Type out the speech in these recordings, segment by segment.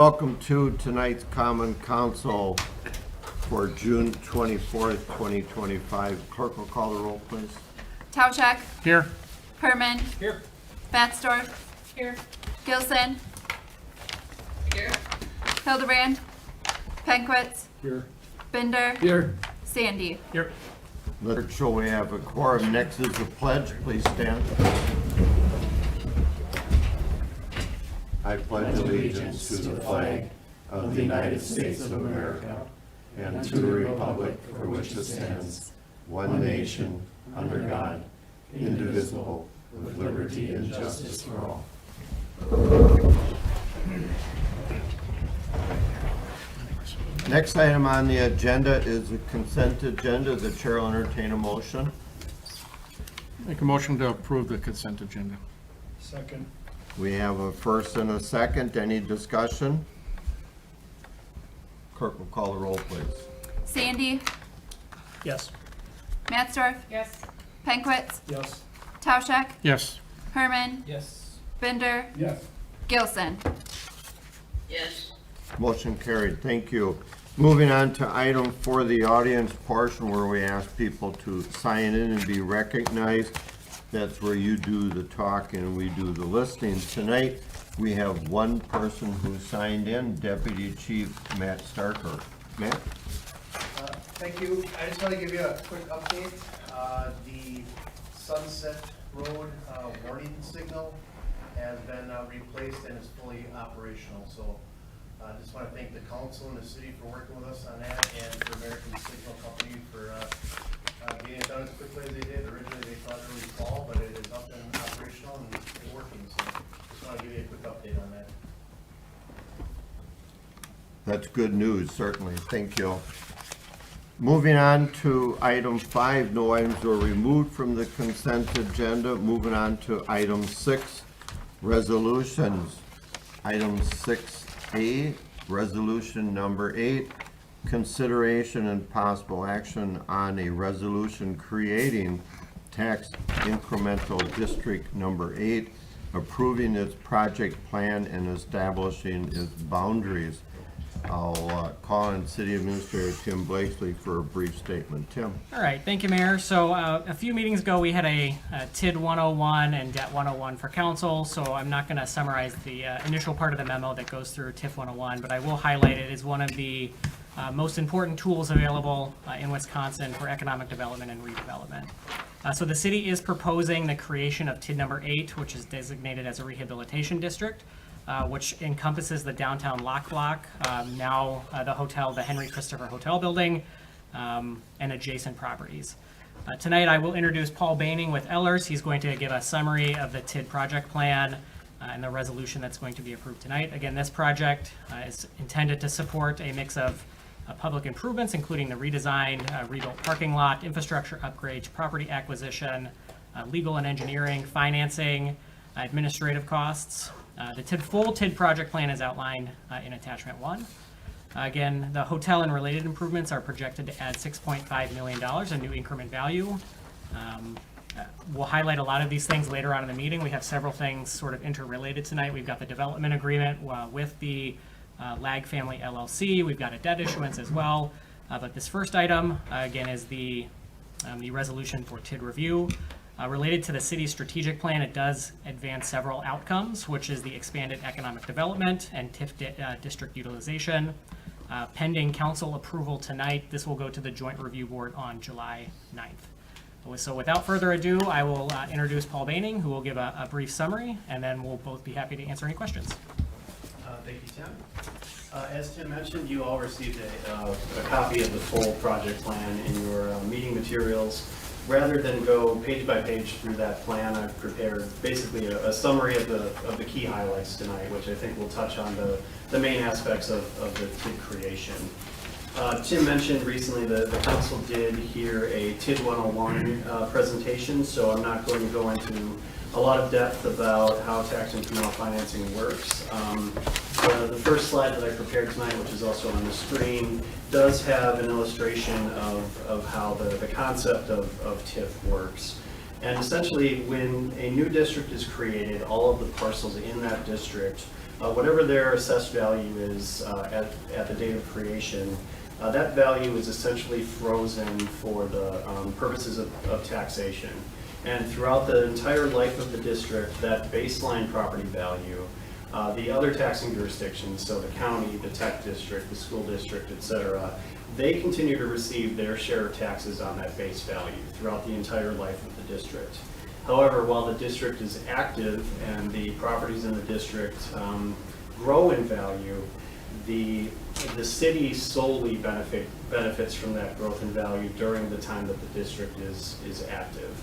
Welcome to tonight's Common Council for June 24th, 2025. Clerk will call the roll, please. Tauschak. Here. Herman. Here. Batzdorf. Here. Gilson. Here. Hildebrand. Penquitz. Here. Binder. Here. Sandy. Here. Let's show we have a quorum. Next is the pledge. Please stand. I pledge allegiance to the flag of the United States of America and to the republic for which it stands, one nation, under God, indivisible, with liberty and justice for all. Next item on the agenda is the consent agenda. The chair will entertain a motion. Make a motion to approve the consent agenda. Second. We have a first and a second. Any discussion? Clerk will call the roll, please. Sandy. Yes. Batzdorf. Yes. Penquitz. Yes. Tauschak. Yes. Herman. Yes. Binder. Yes. Gilson. Yes. Motion carried. Thank you. Moving on to item for the audience portion where we ask people to sign in and be recognized. That's where you do the talking and we do the listening. Tonight, we have one person who signed in, Deputy Chief Matt Starker. Matt? Thank you. I just want to give you a quick update. The Sunset Road warning signal has been replaced and is fully operational. So I just want to thank the council and the city for working with us on that, and for American Signal Company for getting it done as quickly as they did. Originally they thought early fall, but it is up and operational and it's working. So just want to give you a quick update on that. That's good news, certainly. Thank you. Moving on to item 5, no items were removed from the consent agenda. Moving on to item 6, resolutions. Item 6A, resolution number 8, consideration and possible action on a resolution creating tax incremental district number 8, approving its project plan and establishing its boundaries. I'll call on City Administrator Tim Blakely for a brief statement. Tim. All right, thank you, Mayor. So a few meetings ago, we had a TID 101 and DET 101 for council, so I'm not going to summarize the initial part of the memo that goes through TIF 101, but I will highlight it as one of the most important tools available in Wisconsin for economic development and redevelopment. So the city is proposing the creation of TID number 8, which is designated as a rehabilitation district, which encompasses the downtown Lock Block, now the hotel, the Henry Christopher Hotel building, and adjacent properties. Tonight I will introduce Paul Baining with Ellers. He's going to give a summary of the TID project plan and the resolution that's going to be approved tonight. Again, this project is intended to support a mix of public improvements, including the redesigned, rebuilt parking lot, infrastructure upgrades, property acquisition, legal and engineering, financing, administrative costs. The full TID project plan is outlined in attachment 1. Again, the hotel and related improvements are projected to add $6.5 million in new increment value. We'll highlight a lot of these things later on in the meeting. We have several things sort of interrelated tonight. We've got the development agreement with the Lag Family LLC. We've got a debt issuance as well. But this first item, again, is the resolution for TID review. Related to the city's strategic plan, it does advance several outcomes, which is the expanded economic development and TIF district utilization. Pending council approval tonight, this will go to the Joint Review Board on July 9th. So without further ado, I will introduce Paul Baining, who will give a brief summary, and then we'll both be happy to answer any questions. Thank you, Tim. As Tim mentioned, you all received a copy of the full project plan in your meeting materials. Rather than go page by page through that plan, I've prepared basically a summary of the key highlights tonight, which I think will touch on the main aspects of the TID creation. Tim mentioned recently the council did hear a TID 101 presentation, so I'm not going to go into a lot of depth about how tax incremental financing works. The first slide that I prepared tonight, which is also on the screen, does have an illustration of how the concept of TIF works. And essentially, when a new district is created, all of the parcels in that district whatever their assessed value is at the date of creation, that value is essentially frozen for the purposes of taxation. And throughout the entire life of the district, that baseline property value, the other taxing jurisdictions, so the county, the tech district, the school district, et cetera, they continue to receive their share of taxes on that base value throughout the entire life of the district. However, while the district is active and the properties in the district grow in value, the city solely benefits from that growth in value during the time that the district is active.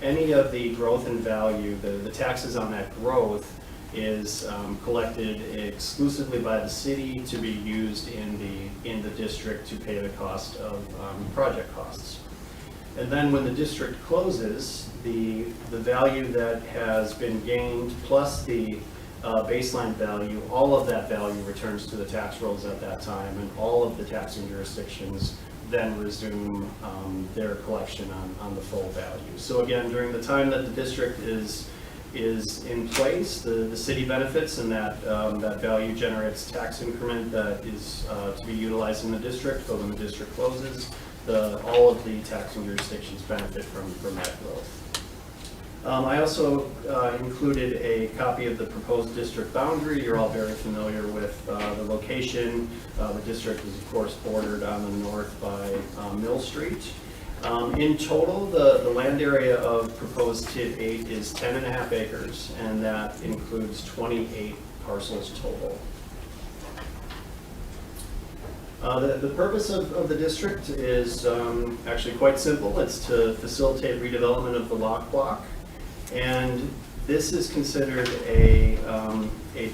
Any of the growth in value, the taxes on that growth is collected exclusively by the city to be used in the district to pay the cost of project costs. And then when the district closes, the value that has been gained plus the baseline value, all of that value returns to the tax rolls at that time, and all of the taxing jurisdictions then resume their collection on the full value. So again, during the time that the district is in place, the city benefits, and that value generates tax increment that is to be utilized in the district. But when the district closes, all of the taxing jurisdictions benefit from that growth. I also included a copy of the proposed district boundary. You're all very familiar with the location. The district is of course bordered on the north by Mill Street. In total, the land area of proposed TID 8 is 10.5 acres, and that includes 28 parcels total. The purpose of the district is actually quite simple. It's to facilitate redevelopment of the lock block, and this is considered a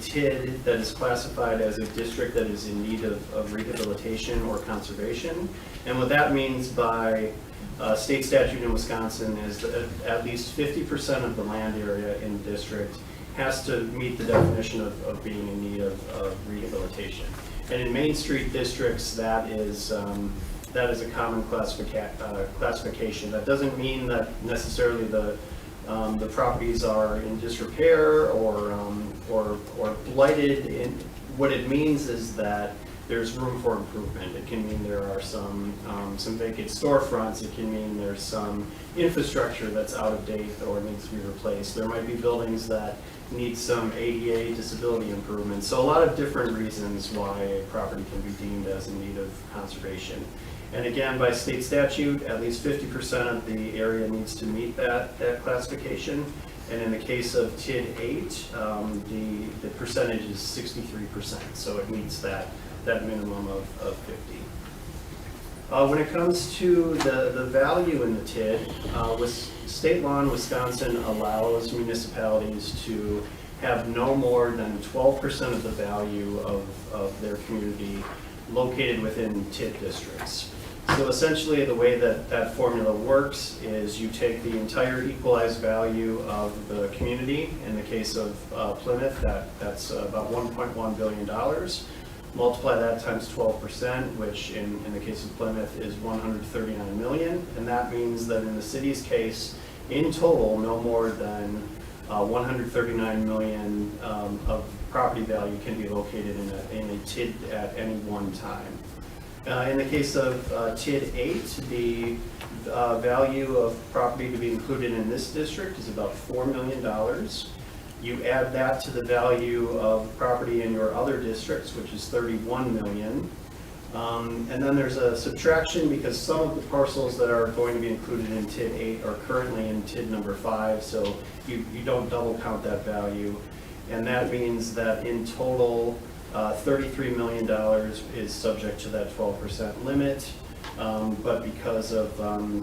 TID that is classified as a district that is in need of rehabilitation or conservation. And what that means by state statute in Wisconsin is that at least 50% of the land area in the district has to meet the definition of being in need of rehabilitation. And in Main Street districts, that is a common classification. That doesn't mean that necessarily the properties are in disrepair or blighted. What it means is that there's room for improvement. It can mean there are some vacant storefronts. It can mean there's some infrastructure that's out of date or needs to be replaced. There might be buildings that need some ADA disability improvements. So a lot of different reasons why a property can be deemed as in need of conservation. And again, by state statute, at least 50% of the area needs to meet that classification. And in the case of TID 8, the percentage is 63%. So it meets that minimum of 50. When it comes to the value in the TID, with state law in Wisconsin allows municipalities to have no more than 12% of the value of their community located within TID districts. So essentially the way that formula works is you take the entire equalized value of the community. In the case of Plymouth, that's about $1.1 billion. Multiply that times 12%, which in the case of Plymouth is 139 million. And that means that in the city's case, in total, no more than 139 million of property value can be located in a TID at any one time. In the case of TID 8, the value of property to be included in this district is about $4 million. You add that to the value of property in your other districts, which is 31 million. And then there's a subtraction because some of the parcels that are going to be included in TID 8 are currently in TID number 5, so you don't double count that value. And that means that in total, $33 million is subject to that 12% limit. But because of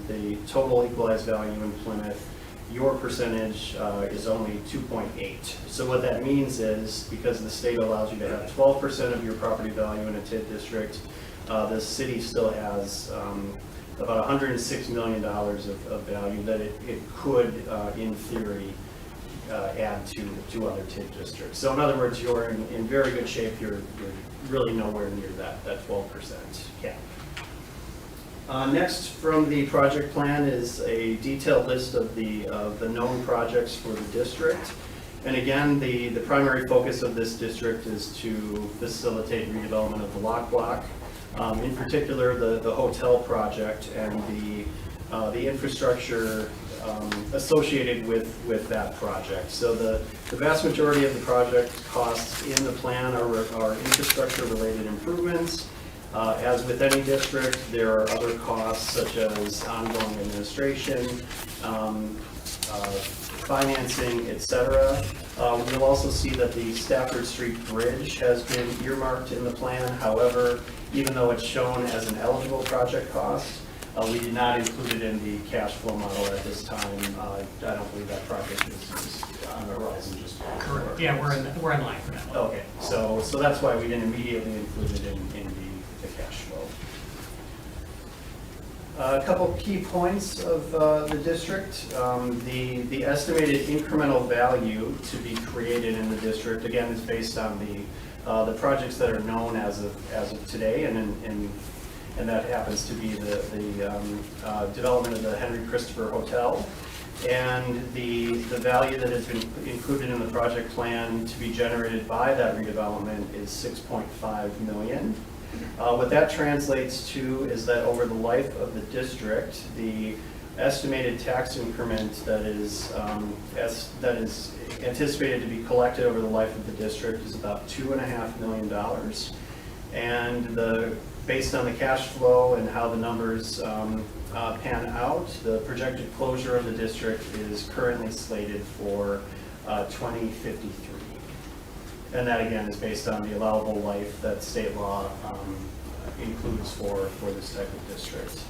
the total equalized value in Plymouth, your percentage is only 2.8. So what that means is, because the state allows you to have 12% of your property value in a TID district, the city still has about $106 million of value that it could, in theory, add to other TID districts. So in other words, you're in very good shape. You're really nowhere near that 12% cap. Next from the project plan is a detailed list of the known projects for the district. And again, the primary focus of this district is to facilitate redevelopment of the lock block. In particular, the hotel project and the infrastructure associated with that project. So the vast majority of the project costs in the plan are infrastructure-related improvements. As with any district, there are other costs such as ongoing administration, financing, et cetera. You'll also see that the Stafford Street Bridge has been earmarked in the plan. However, even though it's shown as an eligible project cost, we did not include it in the cash flow model at this time. I don't believe that project is on the horizon just yet. Correct. Yeah, we're in line for that one. Okay, so that's why we didn't immediately include it in the cash flow. A couple key points of the district. The estimated incremental value to be created in the district, again, is based on the projects that are known as of today, and that happens to be the development of the Henry Christopher Hotel. And the value that has been included in the project plan to be generated by that redevelopment is $6.5 million. What that translates to is that over the life of the district, the estimated tax increment that is anticipated to be collected over the life of the district is about $2.5 million. And based on the cash flow and how the numbers pan out, the projected closure of the district is currently slated for 2053. And that again is based on the allowable life that state law includes for this type of district.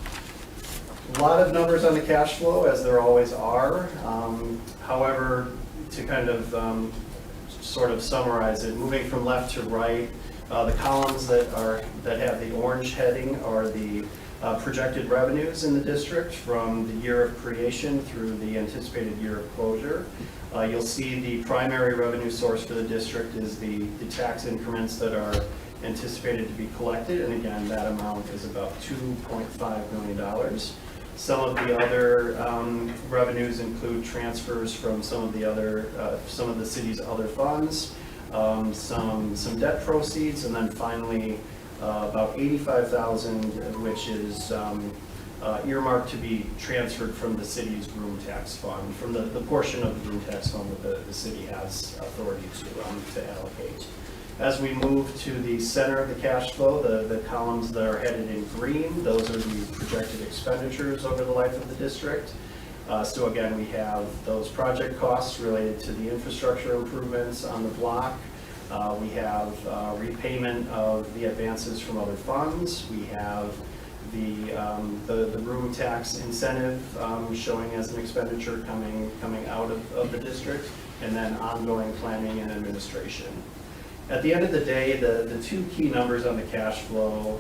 A lot of numbers on the cash flow, as there always are. However, to kind of sort of summarize it, moving from left to right, the columns that have the orange heading are the projected revenues in the district from the year of creation through the anticipated year of closure. You'll see the primary revenue source for the district is the tax increments that are anticipated to be collected, and again, that amount is about $2.5 million. Some of the other revenues include transfers from some of the city's other funds, some debt proceeds, and then finally about $85,000, which is earmarked to be transferred from the city's room tax fund, from the portion of the room tax fund that the city has authority to allocate. As we move to the center of the cash flow, the columns that are headed in green, those are the projected expenditures over the life of the district. So again, we have those project costs related to the infrastructure improvements on the block. We have repayment of the advances from other funds. We have the room tax incentive showing as an expenditure coming out of the district, and then ongoing planning and administration. At the end of the day, the two key numbers on the cash flow,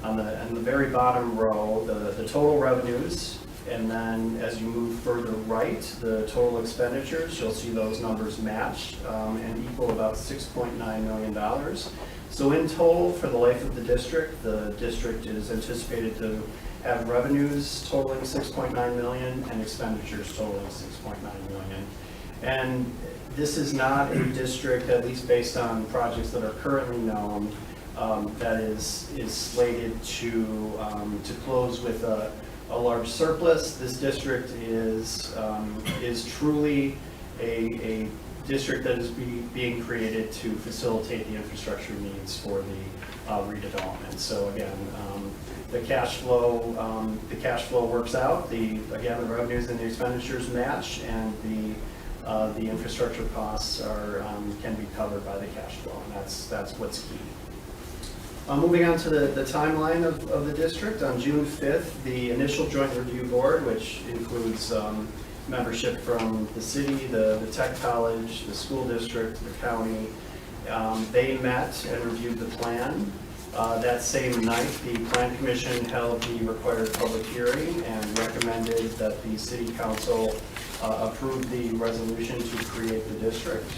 on the very bottom row, the total revenues, and then as you move further right, the total expenditures, you'll see those numbers match and equal about $6.9 million. So in total, for the life of the district is anticipated to have revenues totaling $6.9 million and expenditures totaling $6.9 million. And this is not a district, at least based on projects that are currently known, that is slated to close with a large surplus. This district is truly a district that is being created to facilitate the infrastructure needs for the redevelopment. So again, the cash flow works out. The revenues and the expenditures match, and the infrastructure costs can be covered by the cash flow, and that's what's key. Moving on to the timeline of the district, on June 5th, the initial joint review board, which includes membership from the city, the tech college, the school district, the county, they met and reviewed the plan. That same night, the Plan Commission held the required public hearing and recommended that the City Council approve the resolution to create the district.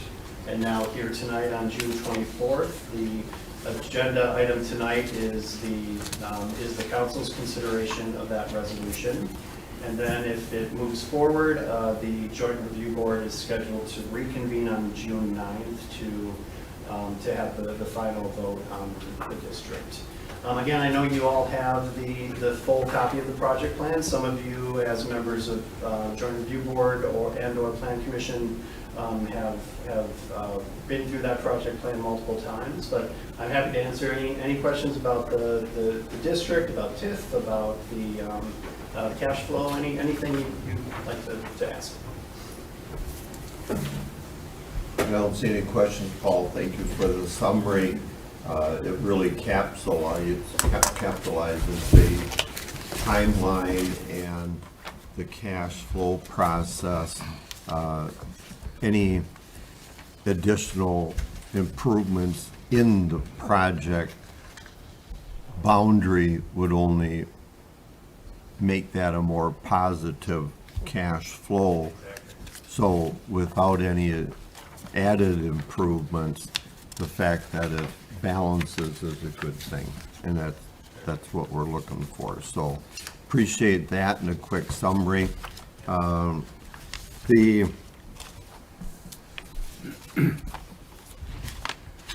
And now here tonight on June 24th, the agenda item tonight is the council's consideration of that resolution. And then if it moves forward, the Joint Review Board is scheduled to reconvene on June 9th to have the final vote on the district. Again, I know you all have the full copy of the project plan. Some of you, as members of Joint Review Board or Plan Commission, have been through that project plan multiple times. But I'm happy to answer any questions about the district, about TIF, about the cash flow, anything you'd like to ask. I don't see any questions, Paul. Thank you for the summary. It really capitalizes the timeline and the cash flow process. Any additional improvements in the project boundary would only make that a more positive cash flow. So without any added improvements, the fact that it balances is a good thing, and that's what we're looking for. So appreciate that and a quick summary.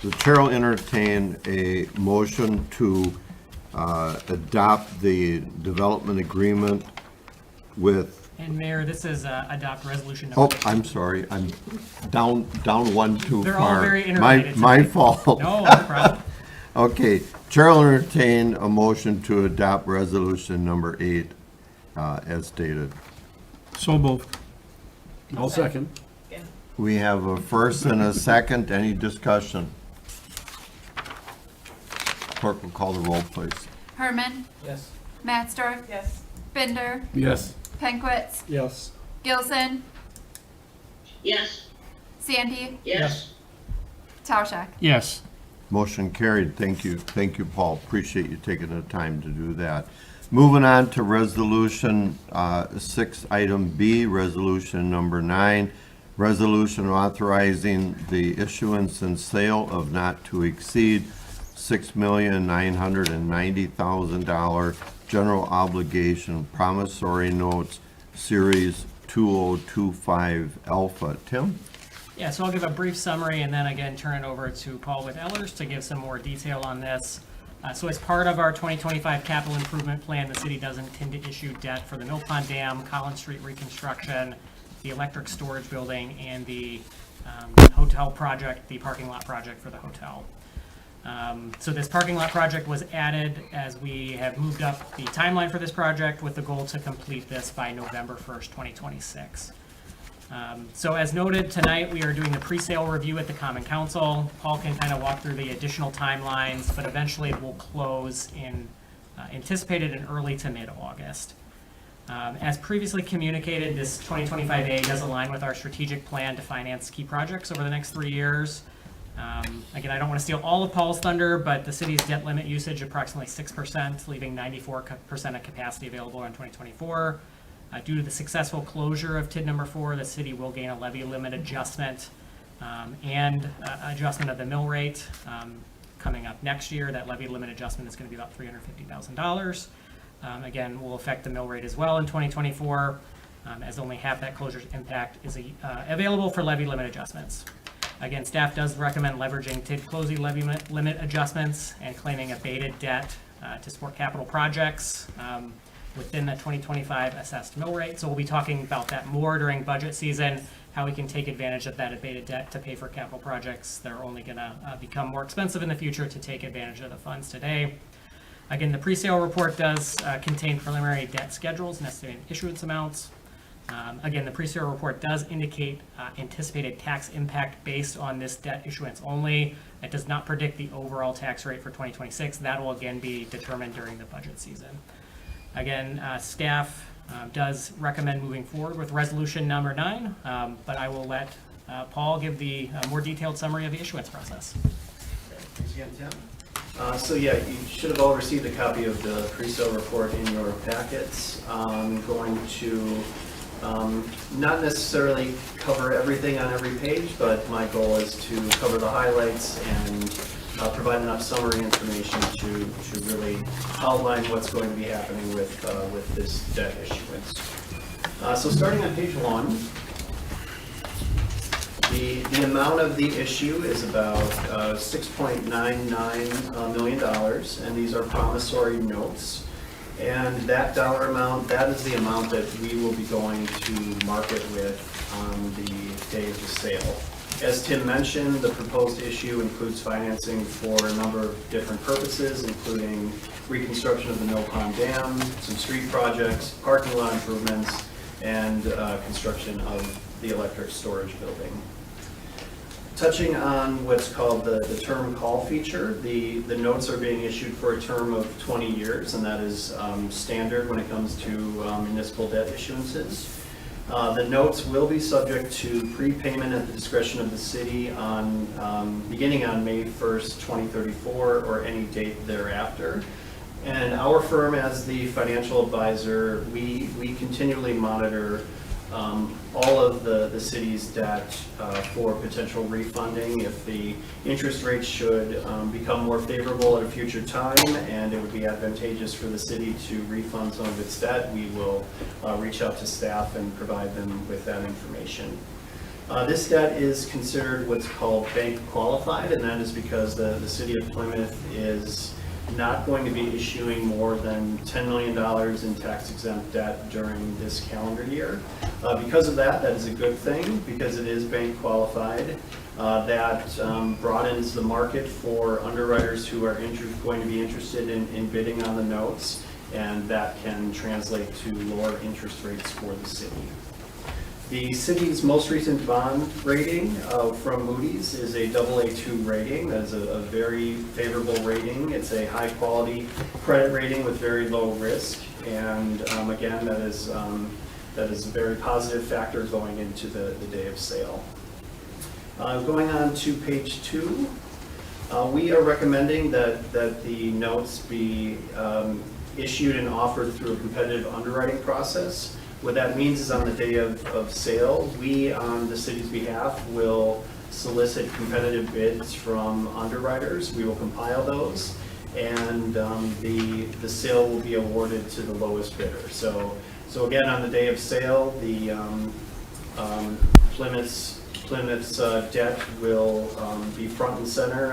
The chair will entertain a motion to adopt the development agreement with, And Mayor, this is adopt resolution oh, number. I'm sorry, I'm down one too far. They're all very interrelated My tonight. fault. No, no problem. Okay, chair will entertain a motion to adopt resolution number 8 as stated. So moved. I'll second. We have a first and a second. Any discussion? Clerk will call the roll, please. Herman, Yes. Matsdorf, Yes. Binder, Yes. Penkwitz, Yes. Gilson, Yes. Sandy, Yes. Yes. Yes. Motion carried. Thank you, Paul. Appreciate you taking the time to do that. Moving on to resolution 6, item B, resolution number 9, resolution authorizing the issuance and sale of not to exceed $6,990,000 general obligation promissory notes, series 2025 alpha. Tim? Yeah, so I'll give a brief summary and then again turn it over to Paul with Ellers to give some more detail on this. So as part of our 2025 capital improvement plan, the city does intend to issue debt for the Mill Pond Dam, Collins Street reconstruction, the electric storage building, and the hotel project, the parking lot project for the hotel. So this parking lot project was added as we have moved up the timeline for this project with the goal to complete this by November 1st, 2026. So as noted, tonight we are doing the pre-sale review at the Common Council. Paul can kind of walk through the additional timelines, but eventually it will close in, anticipated in early to mid-August. As previously communicated, this 2025A does align with our strategic plan to finance key projects over the next 3 years. Again, I don't want to steal all of Paul's thunder, but the city's debt limit usage approximately 6%, leaving 94% of capacity available in 2024. Due to the successful closure of TID number 4, the city will gain a levy limit adjustment and adjustment of the mill rate coming up next year. That levy limit adjustment is going to be about $350,000. Again, will affect the mill rate as well in 2024, as only half that closure's impact is available for levy limit adjustments. Again, staff does recommend leveraging TID closing levy limit adjustments and claiming abated debt to support capital projects within the 2025 assessed mill rate. So we'll be talking about that more during budget season, how we can take advantage of that abated debt to pay for capital projects that are only going to become more expensive in the future to take advantage of the funds today. Again, the pre-sale report does contain preliminary debt schedules and estimated issuance amounts. Again, the pre-sale report does indicate anticipated tax impact based on this debt issuance only. It does not predict the overall tax rate for 2026. That will again be determined during the budget season. Again, staff does recommend moving forward with resolution number 9, but I will let Paul give the more detailed summary of the issuance process. Thanks again, Tim. So yeah, you should have all received a copy of the pre-sale report in your packets. I'm going to not necessarily cover everything on every page, but my goal is to cover the highlights and provide enough summary information to really outline what's going to be happening with this debt issuance. So starting on page 1, the amount of the issue is about $6.99 million, and these are promissory notes. And that dollar amount, that is the amount that we will be going to market with on the day of the sale. As Tim mentioned, the proposed issue includes financing for a number of different purposes, including reconstruction of the Mill Pond Dam, some street projects, parking lot improvements, and construction of the electric storage building. Touching on what's called the term call feature, the notes are being issued for a term of 20 years, and that is standard when it comes to municipal debt issuances. The notes will be subject to prepayment at the discretion of the city beginning on May 1st, 2034, or any date thereafter. And our firm, as the financial advisor, we continually monitor all of the city's debt for potential refunding. If the interest rates should become more favorable at a future time and it would be advantageous for the city to refund some of its debt, we will reach out to staff and provide them with that information. This debt is considered what's called bank qualified, and that is because the city of Plymouth is not going to be issuing more than $10 million in tax-exempt debt during this calendar year. Because of that is a good thing, because it is bank qualified. That broadens the market for underwriters who are going to be interested in bidding on the notes, and that can translate to lower interest rates for the city. The city's most recent bond rating from Moody's is a AA2 rating. That is a very favorable rating. It's a high-quality credit rating with very low risk, and again, that is a very positive factor going into the day of sale. Going on to page 2, we are recommending that the notes be issued and offered through a competitive underwriting process. What that means is on the day of sale, we, on the city's behalf, will solicit competitive bids from underwriters. We will compile those, and the sale will be awarded to the lowest bidder. So again, on the day of sale, the Plymouth's debt will be front and center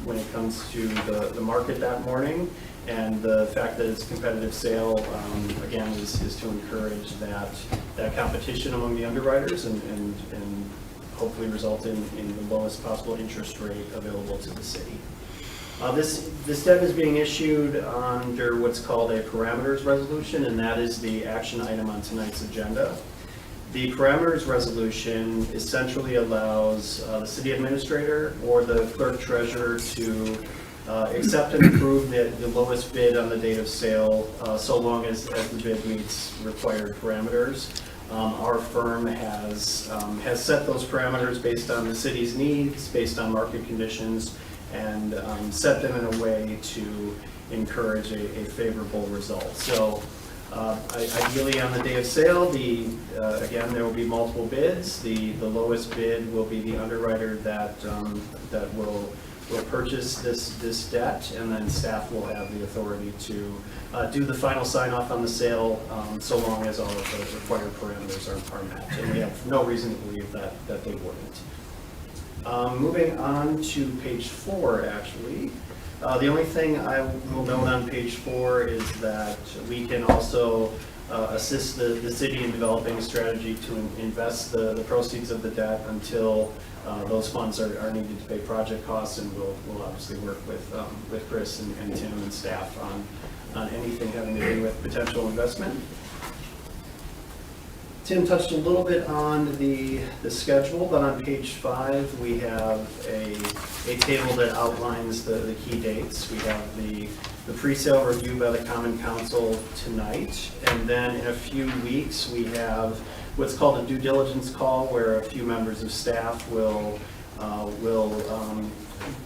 when it comes to the market that morning. And the fact that it's a competitive sale, again, is to encourage that competition among the underwriters and hopefully result in the lowest possible interest rate available to the city. This debt is being issued under what's called a parameters resolution, and that is the action item on tonight's agenda. The parameters resolution essentially allows the city administrator or the clerk treasurer to accept and approve the lowest bid on the date of sale, so long as the bid meets required parameters. Our firm has set those parameters based on the city's needs, based on market conditions, and set them in a way to encourage a favorable result. So ideally on the day of sale, again, there will be multiple bids. The lowest bid will be the underwriter that will purchase this debt, and then staff will have the authority to do the final sign off on the sale, so long as all of the required parameters are met. And we have no reason to believe that they wouldn't. Moving on to page 4, actually. The only thing I will note on page 4 is that we can also assist the city in developing a strategy to invest the proceeds of the debt until those funds are needed to pay project costs, and we'll obviously work with Chris and Tim and staff on anything having to do with potential investment. Tim touched a little bit on the schedule, but on page 5 we have a table that outlines the key dates. We have the pre-sale review by the Common Council tonight, and then in a few weeks we have what's called a due diligence call, where a few members of staff will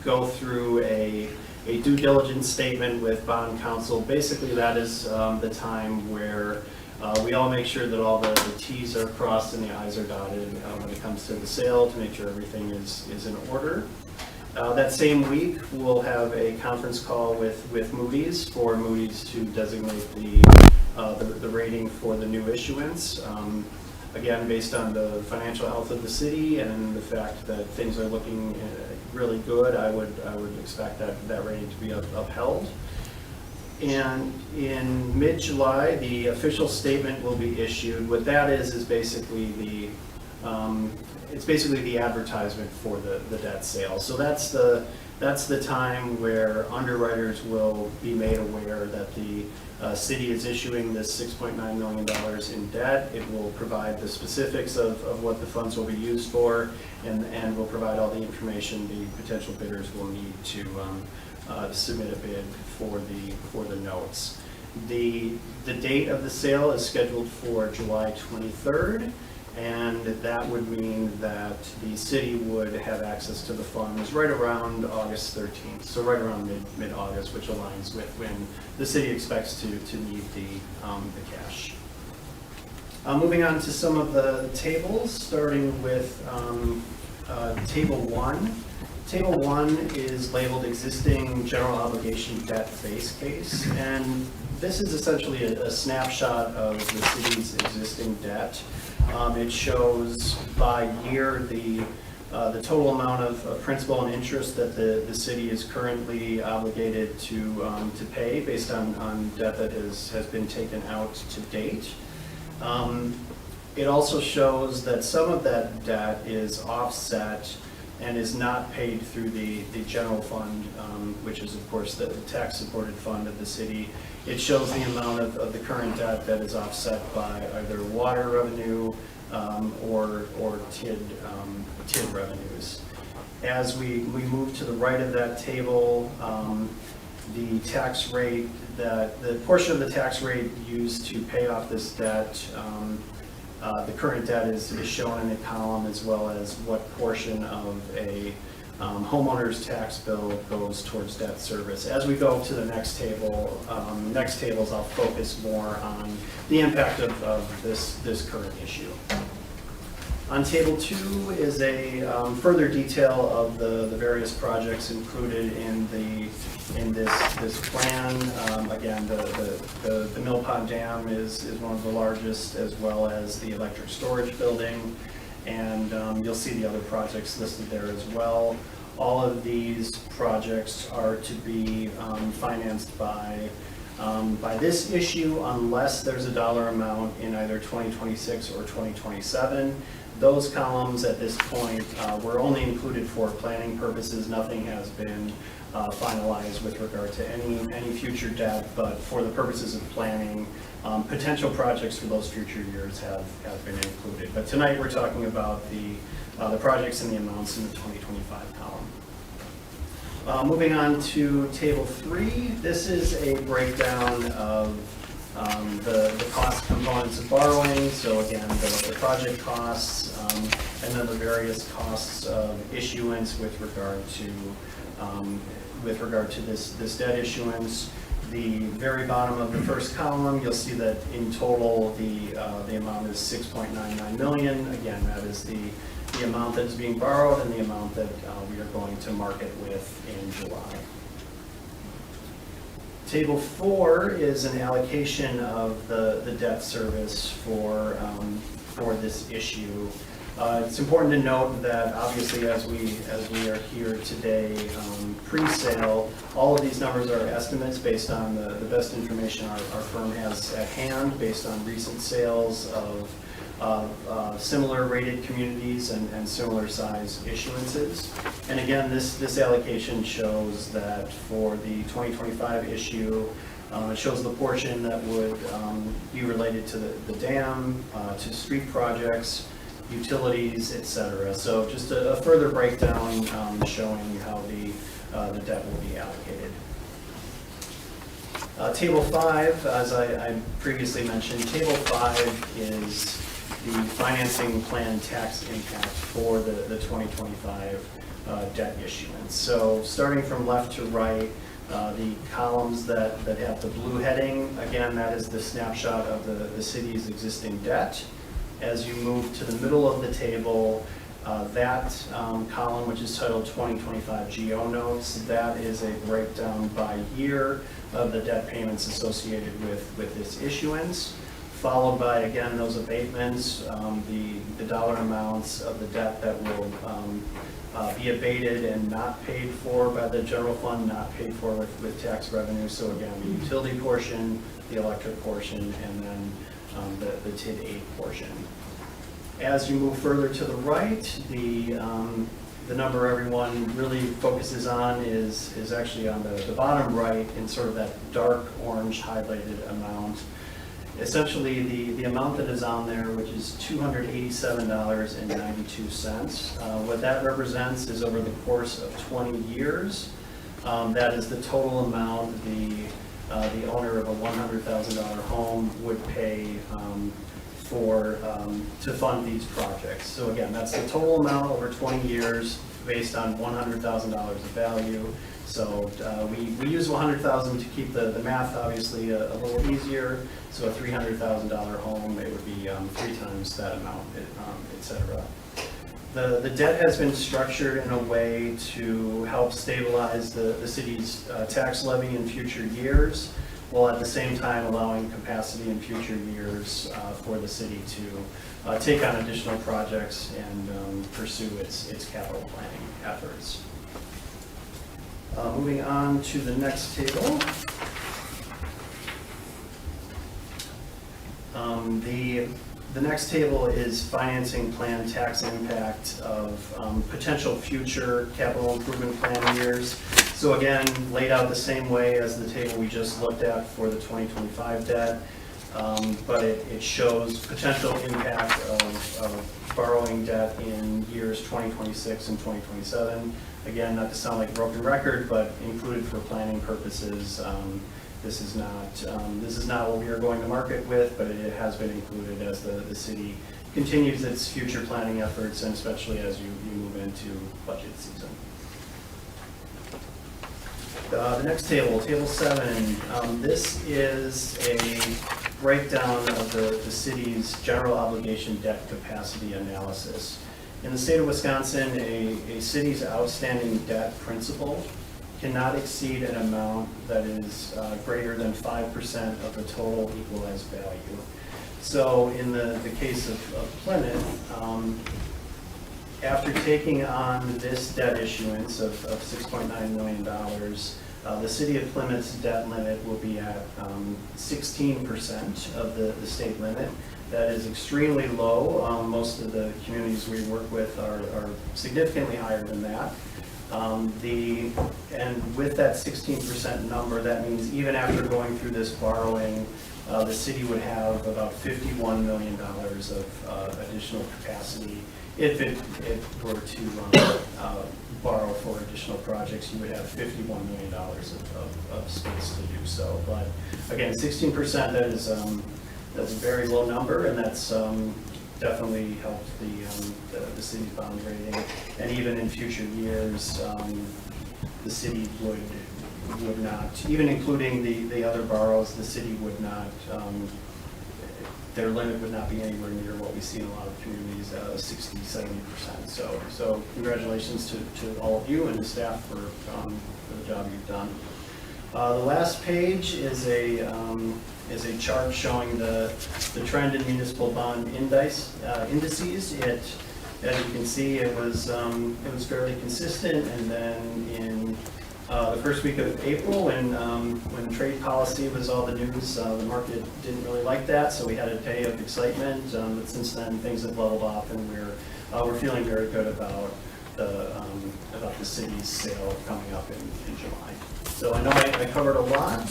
go through a due diligence statement with bond counsel. Basically, that is the time where we all make sure that all the T's are crossed and the I's are dotted when it comes to the sale, to make sure everything is in order. That same week, we'll have a conference call with Moody's for Moody's to designate the rating for the new issuance. Again, based on the financial health of the city and the fact that things are looking really good, I would expect that rating to be upheld. And in mid-July, the official statement will be issued. What that is basically it's basically the advertisement for the debt sale. So that's the time where underwriters will be made aware that the city is issuing this $6.9 million in debt. It will provide the specifics of what the funds will be used for, and will provide all the information the potential bidders will need to submit a bid for the notes. The date of the sale is scheduled for July 23rd, and that would mean that the city would have access to the funds right around August 13th, so right around mid-August, which aligns with when the city expects to need the cash. Moving on to some of the tables, starting with Table 1. Table 1 is labeled Existing General Obligation Debt Base Case, and this is essentially a snapshot of the city's existing debt. It shows by year the total amount of principal and interest that the city is currently obligated to pay based on debt that has been taken out to date. It also shows that some of that debt is offset and is not paid through the general fund, which is of course the tax-supported fund of the city. It shows the amount of the current debt that is offset by either water revenue or TID revenues. As we move to the right of that table, the tax rate, the portion of the tax rate used to pay off this debt, the current debt is shown in a column, as well as what portion of a homeowner's tax bill goes towards debt service. As we go to the next tables, I'll focus more on the impact of this current issue. On Table 2 is a further detail of the various projects included in this plan. Again, the Mill Pond Dam is one of the largest, as well as the electric storage building, and you'll see the other projects listed there as well. All of these projects are to be financed by this issue unless there's a dollar amount in either 2026 or 2027. Those columns at this point were only included for planning purposes. Nothing has been finalized with regard to any future debt, but for the purposes of planning, potential projects for those future years have been included. But tonight we're talking about the projects and the amounts in the 2025 column. Moving on to Table 3, this is a breakdown of the cost components of borrowing. So again, the project costs, and then the various costs of issuance with regard to this debt issuance. The very bottom of the first column, you'll see that in total the amount is $6.99 million. Again, that is the amount that is being borrowed and the amount that we are going to market with in July. Table 4 is an allocation of the debt service for this issue. It's important to note that obviously as we are here today pre-sale, all of these numbers are estimates based on the best information our firm has at hand, based on recent sales of similar rated communities and similar size issuances. And again, this allocation shows that for the 2025 issue, it shows the portion that would be related to the dam, to street projects, utilities, etc. So just a further breakdown showing how the debt will be allocated. Table 5, as I previously mentioned, Table 5 is the financing plan tax impact for the 2025 debt issuance. So starting from left to right, the columns that have the blue heading, again, that is the snapshot of the city's existing debt. As you move to the middle of the table, That column, which is titled 2025 GO notes, that is a breakdown by year of the debt payments associated with this issuance, followed by, again, those abatements, the dollar amounts of the debt that will be abated and not paid for by the general fund, not paid for with tax revenue. So again, the utility portion, the electric portion, and then the TID 8 portion. As you move further to the right, the number everyone really focuses on is actually on the bottom right in sort of that dark orange highlighted amount. Essentially, the amount that is on there, which is $287.92. What that represents is over the course of 20 years, that is the total amount the owner of a $100,000 home would pay to fund these projects. So again, that's the total amount over 20 years based on $100,000 of value. So we use $100,000 to keep the math obviously a little easier. So a $300,000 home, it would be 3 times that amount, et cetera. The debt has been structured in a way to help stabilize the city's tax levy in future years, while at the same time allowing capacity in future years for the city to take on additional projects and pursue its capital planning efforts. Moving on to the next table. The next table is financing plan tax impact of potential future capital improvement plan years. So again, laid out the same way as the table we just looked at for the 2025 debt, but it shows potential impact of borrowing debt in years 2026 and 2027. Again, not to sound like a broken record, but included for planning purposes. This is not what we are going to market with, but it has been included as the city continues its future planning efforts, and especially as you move into budget season. The next table, Table 7, this is a breakdown of the city's general obligation debt capacity analysis. In the state of Wisconsin, a city's outstanding debt principal cannot exceed an amount that is greater than 5% of the total equalized value. So in the case of Plymouth, after taking on this debt issuance of $6.9 million, the city of Plymouth's debt limit will be at 16% of the state limit. That is extremely low. Most of the communities we work with are significantly higher than that. And with that 16% number, that means even after going through this borrowing, the city would have about $51 million of additional capacity. If it were to borrow for additional projects, you would have $51 million of space to do so. But again, 16%, that's a very low number, and that's definitely helped the city's bond rating. And even in future years, the city would not, even including the other borrows, the city would not, their limit would not be anywhere near what we see in a lot of communities, 60, 70%. So congratulations to all of you and the staff for the job you've done. The last page is a chart showing the trend in municipal bond indices. As you can see, it was fairly consistent, and then in the first week of April, when trade policy was all the news, the market didn't really like that, so we had a day of excitement. But since then, things have leveled off, and we're feeling very good about the city's sale coming up in July. So I know I covered a lot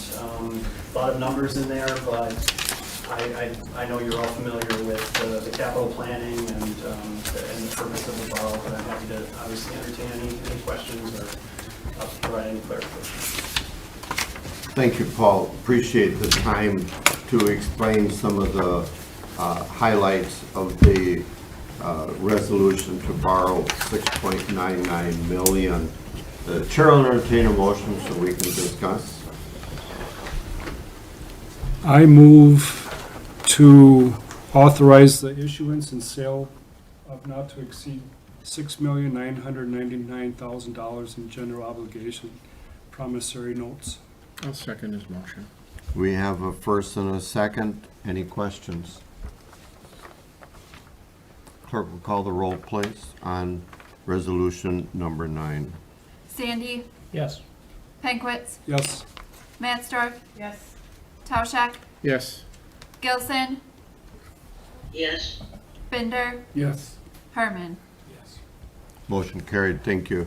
of numbers in there, but I know you're all familiar with the capital planning and the purpose of the borrow, but I'm happy to obviously entertain any questions or provide any clarification. Thank you, Paul. Appreciate the time to explain some of the highlights of the resolution to borrow $6.99 million. The chair will entertain a motion so we can discuss. I move to authorize the issuance and sale of not to exceed $6,999,000 in general obligation promissory notes. I'll second his motion. We have a first and a second. Any questions? Clerk will call the roll, please, on resolution number 9. Sandy, Yes. Penkwitz, Yes. Matsdorf, yes, Tauschak, Yes. Gilson, yes, Binder, Yes. Herman. Motion carried. Thank you.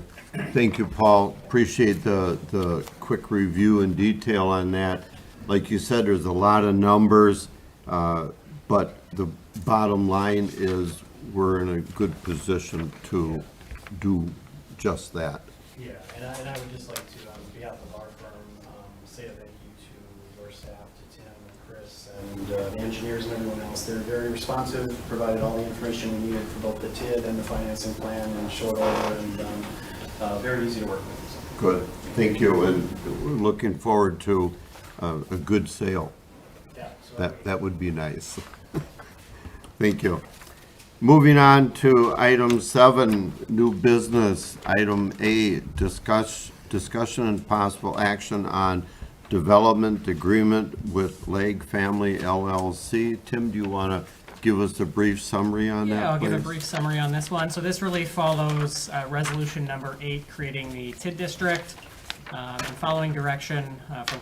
Thank you, Paul. Appreciate the quick review and detail on that. Like you said, there's a lot of numbers, but the bottom line is we're in a good position to do just that. Yeah, and I would just like to, on behalf of our firm, say a thank you to your staff, to Tim and Chris, and the engineers and everyone else. They're very responsive, provided all the information we needed for both the TID and the financing plan in short order, and very easy to work with. Good. Thank you, and we're looking forward to a good sale. Yeah, so That would be nice. Thank you. Moving on to item 7, new business. Item A, discussion and possible action on development agreement with Legg Family LLC. Tim, do you want to give us a brief summary on that, Yeah, I'll give a please? brief summary on this one. So this really follows resolution number 8, creating the TID district. And following direction from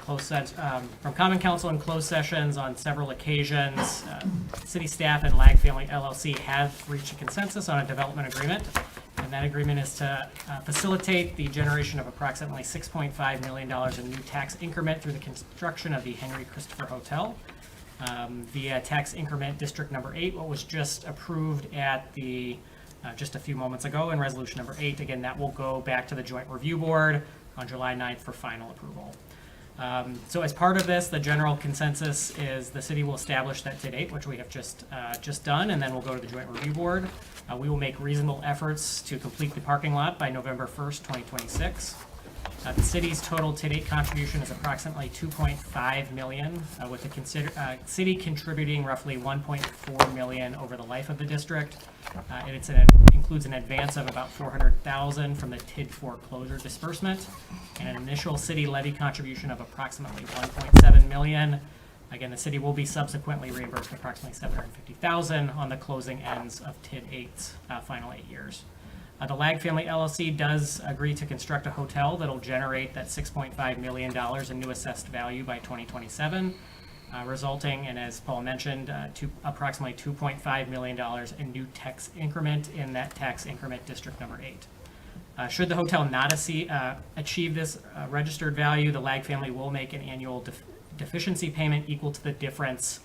Common Council in closed sessions on several occasions, city staff and Legg Family LLC have reached a consensus on a development agreement. And that agreement is to facilitate the generation of approximately $6.5 million in new tax increment through the construction of the Henry Christopher Hotel via tax increment district number 8, what was just approved at the just a few moments ago in resolution number 8. Again, that will go back to the joint review board on July 9th for final approval. So as part of this, the general consensus is the city will establish that TID 8, which we have just done, and then we'll go to the joint review board. We will make reasonable efforts to complete the parking lot by November 1st, 2026. The city's total TID 8 contribution is approximately $2.5 million, with the city contributing roughly $1.4 million over the life of the district. And includes an advance of about $400,000 from the TID foreclosure disbursement, and an initial city levy contribution of approximately $1.7 million. Again, the city will be subsequently reimbursed approximately $750,000 on the closing ends of TID 8's final 8 years. The Legg Family LLC does agree to construct a hotel that'll generate that $6.5 million in new assessed value by 2027, resulting in, as Paul mentioned, to approximately $2.5 million in new tax increment in that tax increment district number 8. Should the hotel not achieve this registered value, the Legg family will make an annual deficiency payment equal to the difference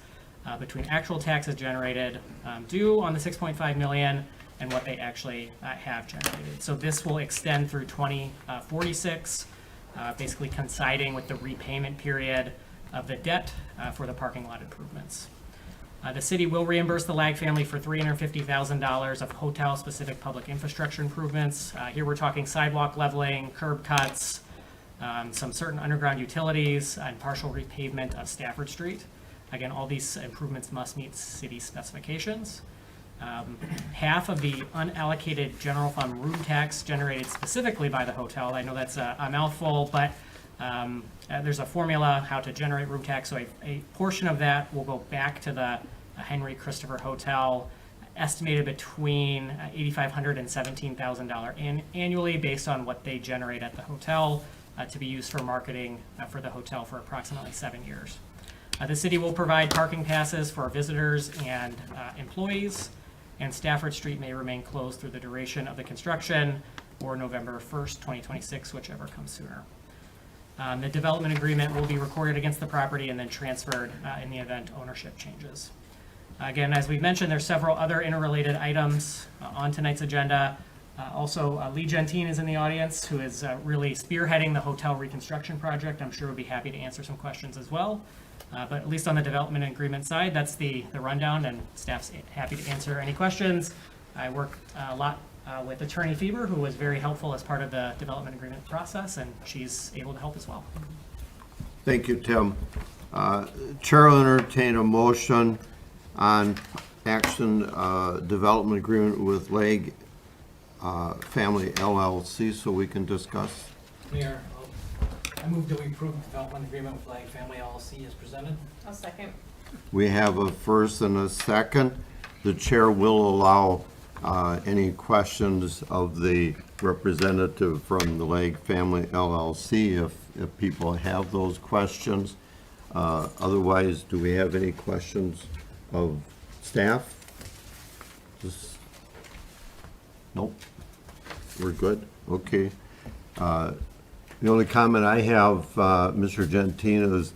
between actual taxes generated due on the $6.5 million and what they actually have generated. So this will extend through 2046, basically coinciding with the repayment period of the debt for the parking lot improvements. The city will reimburse the Legg family for $350,000 of hotel-specific public infrastructure improvements. Here we're talking sidewalk leveling, curb cuts, some certain underground utilities, and partial repavement of Stafford Street. Again, all these improvements must meet city specifications. Half of the unallocated general fund room tax generated specifically by the hotel, I know that's a mouthful, but there's a formula how to generate room tax, so a portion of that will go back to the Henry Christopher Hotel, estimated between $8,500 and $17,000 annually based on what they generate at the hotel, to be used for marketing for the hotel for approximately 7 years. The city will provide parking passes for visitors and employees, and Stafford Street may remain closed through the duration of the construction or November 1st, 2026, whichever comes sooner. The development agreement will be recorded against the property and then transferred in the event ownership changes. Again, as we've mentioned, there's several other interrelated items on tonight's agenda. Also, Lee Gentine is in the audience, who is really spearheading the hotel reconstruction project. I'm sure would be happy to answer some questions as well. But at least on the development agreement side, that's the rundown, and staff's happy to answer any questions. I work a lot with Attorney Feber, who was very helpful as part of the development agreement process, and she's able to help as well. Thank you, Tim. Chair will entertain a motion on action development agreement with Legg Family LLC so we can discuss. Mayor, I move that we approve the development agreement with Flag Family LLC as presented. I'll second. We have a first and a second. The chair will allow any questions of the representative from the Lake Family LLC if people have those questions. Otherwise, do we have any questions of staff? Nope. We're good? Okay. The only comment I have, Mr. Gentina, is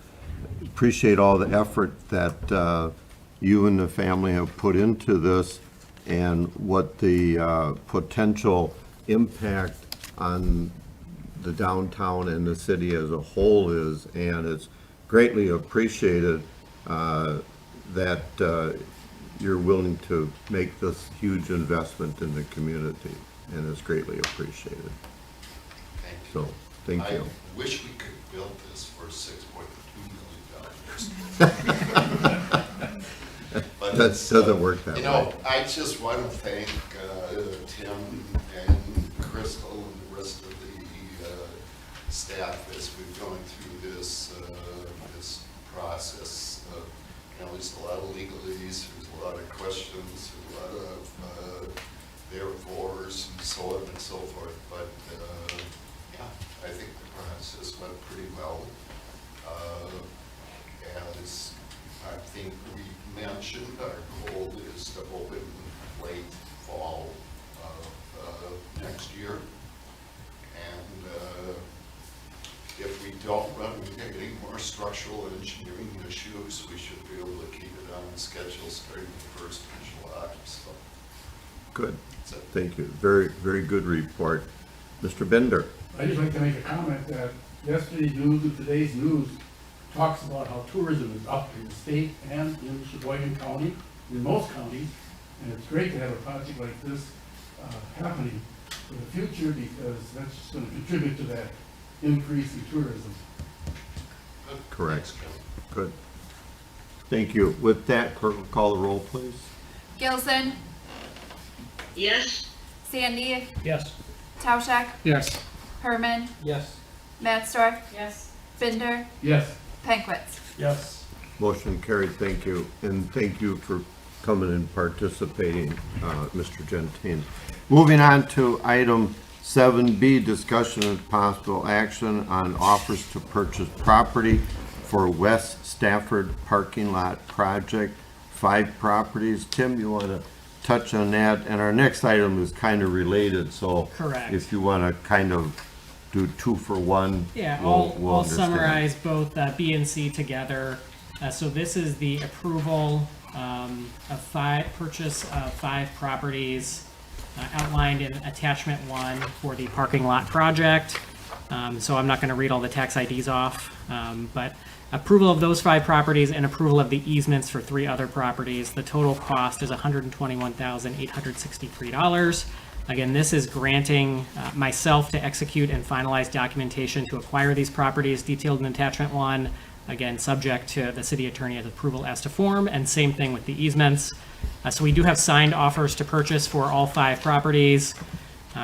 appreciate all the effort that you and the family have put into this and what the potential impact on the downtown and the city as a whole is. And it's greatly appreciated that you're willing to make this huge investment in the community, and it's greatly appreciated. Thank you. So, thank you. I wish we could build this for $6.2 million. But That it's, doesn't work that You know, way. I just want to thank Tim and Crystal and the rest of the staff as we've gone through this process. You know, there's a lot of legalese, there's a lot of questions, there's a lot of therefores and so on and so forth, but yeah, I think the process went pretty well. As I think we mentioned, our goal is to open late fall of next year. And if we don't run into any more structural engineering issues, we should be able to keep it on schedule starting the 1st of July. So, Good. that's it. Thank you. Very, very good report. Mr. Bender? I'd just like to make a comment that yesterday's news and today's news talks about how tourism is up in the state and in Sheboygan County, in most counties, and it's great to have a project like this happening for the future because that's just going to contribute to that increase in tourism. Good. Correct. Thanks, Joe. Good. Thank you. With that, clerk will call the roll, please. Gilson, yes, Sandy, Yes. Tauschak, Yes. Herman, Yes. Matsdorf, yes, Yes. Penquitz. Yes. Motion carried. Thank you. And thank you for coming and participating, Mr. Gentin. Moving on to item 7B, discussion and possible action on offers to purchase property for West Stafford parking lot project, 5 properties. Tim, you want to touch on that? And our next item is kind of related, so Correct. if you want to kind of do 2 for 1, Yeah, we'll I'll understand. summarize both B and C together. So this is the approval purchase of 5 properties outlined in attachment 1 for the parking lot project. So I'm not going to read all the tax IDs off, but approval of those 5 properties and approval of the easements for 3 other properties. The total cost is $121,863. Again, this is granting myself to execute and finalize documentation to acquire these properties detailed in attachment 1. Again, subject to the city attorney's approval as to form, and same thing with the easements. So we do have signed offers to purchase for all 5 properties.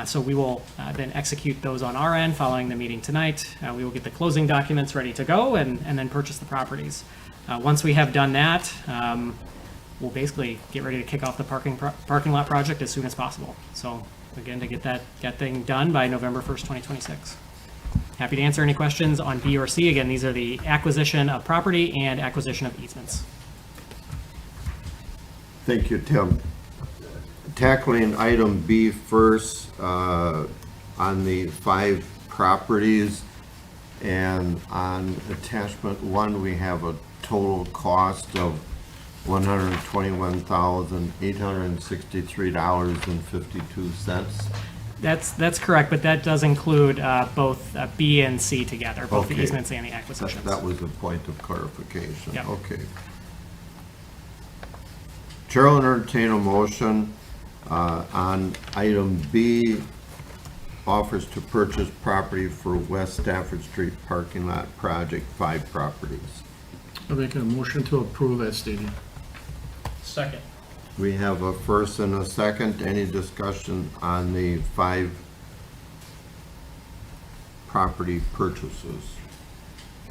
So we will then execute those on our end following the meeting tonight. We will get the closing documents ready to go and then purchase the properties. Once we have done that, we'll basically get ready to kick off the parking lot project as soon as possible. So again, to get that thing done by November 1st, 2026. Happy to answer any questions on B or C. Again, these are the acquisition of property and acquisition of easements. Thank you, Tim. Tackling item B first, on the 5 properties, and on attachment 1, we have a total cost of $121,863.52. That's correct, but that does include both B and C together, both the Okay. easements and the acquisitions. That was a point of clarification. Yep. Okay. Chair will entertain a motion on item B, offers to purchase property for West Stafford Street parking lot project, 5 properties. I'll make a motion to approve as stated. Second. We have a first and a second. Any discussion on the 5 property purchases?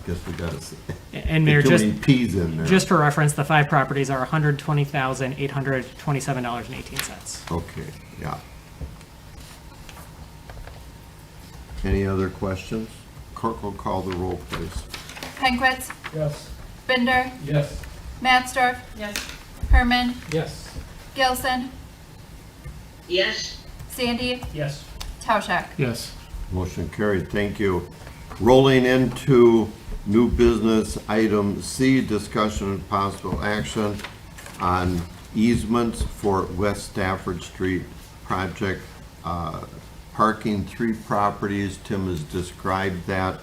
Guess we gotta say. And Mayor, Too just, many Ps in there. just for reference, the 5 properties are $120,827.18. Okay, yeah. Any other questions? Clerk will call the roll, please. Penquits, Yes. Binder, Yes. Matsdorf, Yes. Herman, Yes. Gilson, yes, Sandy, Yes. Yes. Tauschak. Motion carried, thank you. Rolling into new business, item C, discussion and possible action on easements for West Stafford Street project. Parking 3 properties, Tim has described that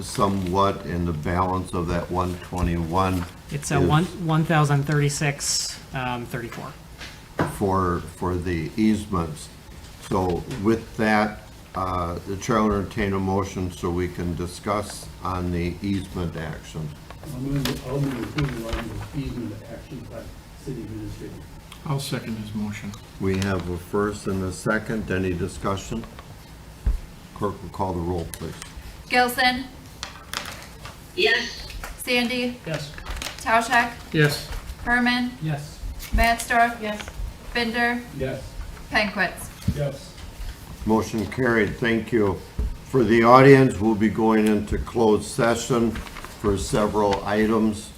somewhat, in the balance of that 121 It's is 1,036.34. for the easements. So with that, the chair will entertain a motion so we can discuss on the easement actions. I'll move approval on the easement action by city administrator. I'll second his motion. We have a first and a second. Any discussion? Clerk will call the roll, please. Gilson, yes, Sandy, Yes. Tauschak, Yes. Herman, Yes. Matsdorf, Yes. Binder, Yes. Penquits. Yes. Motion carried, thank you. For the audience, we'll be going into closed session for several items.